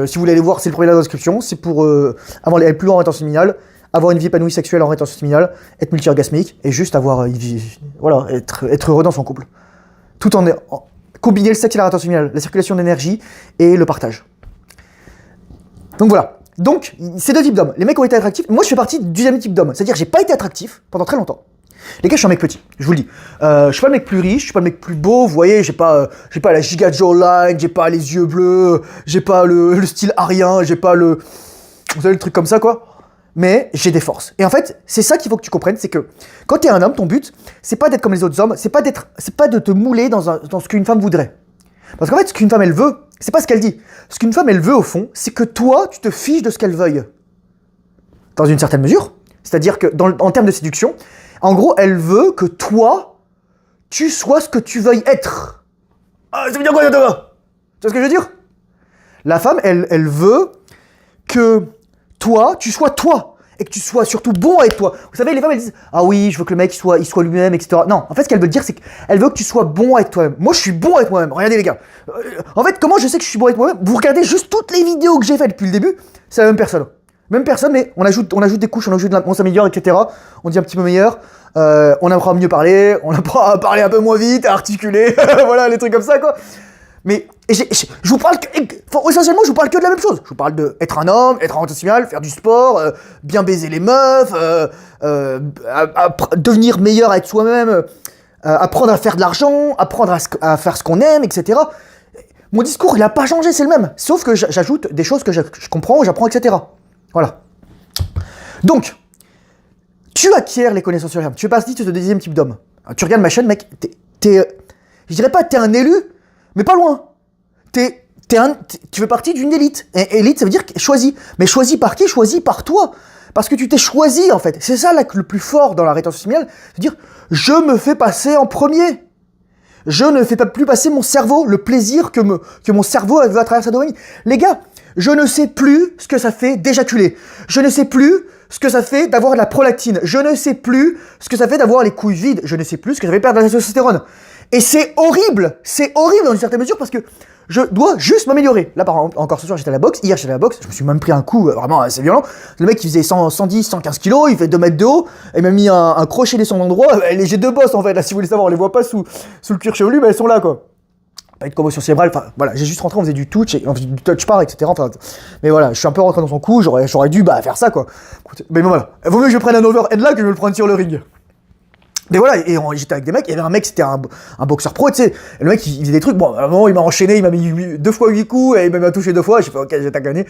Si vous voulez aller voir, c'est le premier lien dans la description. C'est pour aller plus loin en rétention séminale, avoir une vie épanouie sexuelle en rétention séminale, être multi-orgasmique et juste avoir une vie, voilà, être heureux dans son couple. Tout en combiner le sexe et la rétention séminale, la circulation d'énergie et le partage. Donc voilà. Donc, c'est deux types d'hommes. Les mecs ont été attractifs. Moi, je fais partie du deuxième type d'homme. C'est-à-dire, j'ai pas été attractif pendant très longtemps. Les gars, je suis un mec petit, je vous le dis. Je suis pas le mec plus riche, je suis pas le mec plus beau, vous voyez, j'ai pas la giga jawline, j'ai pas les yeux bleus, j'ai pas le style arien, j'ai pas le... Vous savez, le truc comme ça, quoi. Mais j'ai des forces. Et en fait, c'est ça qu'il faut que tu comprennes, c'est que quand t'es un homme, ton but, c'est pas d'être comme les autres hommes, c'est pas de te mouler dans ce qu'une femme voudrait. Parce qu'en fait, ce qu'une femme, elle veut, c'est pas ce qu'elle dit. Ce qu'une femme, elle veut, au fond, c'est que toi, tu te fiches de ce qu'elle veuille. Dans une certaine mesure. C'est-à-dire que, en termes de séduction, en gros, elle veut que toi, tu sois ce que tu veuilles être. Ah, ça veut dire quoi, Thomas? Tu vois ce que je veux dire? La femme, elle veut que toi, tu sois toi. Et que tu sois surtout bon avec toi. Vous savez, les femmes, elles disent « Ah oui, je veux que le mec, il soit lui-même, etc. » Non, en fait, ce qu'elle veut dire, c'est qu'elle veut que tu sois bon avec toi-même. Moi, je suis bon avec moi-même. Regardez, les gars. En fait, comment je sais que je suis bon avec moi-même? Vous regardez juste toutes les vidéos que j'ai faites depuis le début, c'est la même personne. Même personne, mais on ajoute des couches, on s'améliore, etc. On dit un petit peu meilleur. On apprend à mieux parler, on apprend à parler un peu moins vite, à articuler. Voilà, les trucs comme ça, quoi. Mais je vous parle essentiellement, je vous parle que de la même chose. Je vous parle d'être un homme, être en rétention séminale, faire du sport, bien baiser les meufs, devenir meilleur avec soi-même, apprendre à faire de l'argent, apprendre à faire ce qu'on aime, etc. Mon discours, il n'a pas changé, c'est le même. Sauf que j'ajoute des choses que je comprends, j'apprends, etc. Voilà. Donc, tu acquiers les connaissances sur les femmes. Tu fais partie de ce deuxième type d'homme. Tu regardes ma chaîne, mec, je dirais pas que t'es un élu, mais pas loin. Tu fais partie d'une élite. Et élite, ça veut dire choisi. Mais choisi par qui? Choisi par toi. Parce que tu t'es choisi, en fait. C'est ça là, le plus fort dans la rétention séminale. C'est-à-dire, je me fais passer en premier. Je ne fais pas plus passer mon cerveau, le plaisir que mon cerveau veut à travers sa dopamine. Les gars, je ne sais plus ce que ça fait d'éjaculer. Je ne sais plus ce que ça fait d'avoir de la prolactine. Je ne sais plus ce que ça fait d'avoir les couilles vides. Je ne sais plus ce que ça fait perdre de la testostérone. Et c'est horrible dans une certaine mesure parce que je dois juste m'améliorer. Là, par exemple, encore ce soir, j'étais à la boxe. Hier, j'étais à la boxe. Je me suis même pris un coup vraiment assez violent. Le mec, il faisait 110, 115 kilos. Il fait 2 mètres de haut. Il m'a mis un crochet des son endroit. J'ai deux bosses, en fait. Là, si vous voulez savoir, on les voit pas sous le cuir chevelu, mais elles sont là, quoi. Pas de commotion cérébrale. Enfin, voilà. J'ai juste rentré, on faisait du touch par, etc. Enfin, mais voilà, je suis un peu rentré dans son cou. J'aurais dû, faire ça, quoi. Mais bon, voilà. Vaut mieux que je prenne un overhead là que je me le prenne sur le ring. Mais voilà, et j'étais avec des mecs, il y avait un mec, c'était un boxeur pro, tu sais, le mec il faisait des trucs, bon, à un moment il m'a enchaîné, il m'a mis 2 fois 8 coups, et il m'a touché 2 fois, j'ai fait ok, j'ai gagné.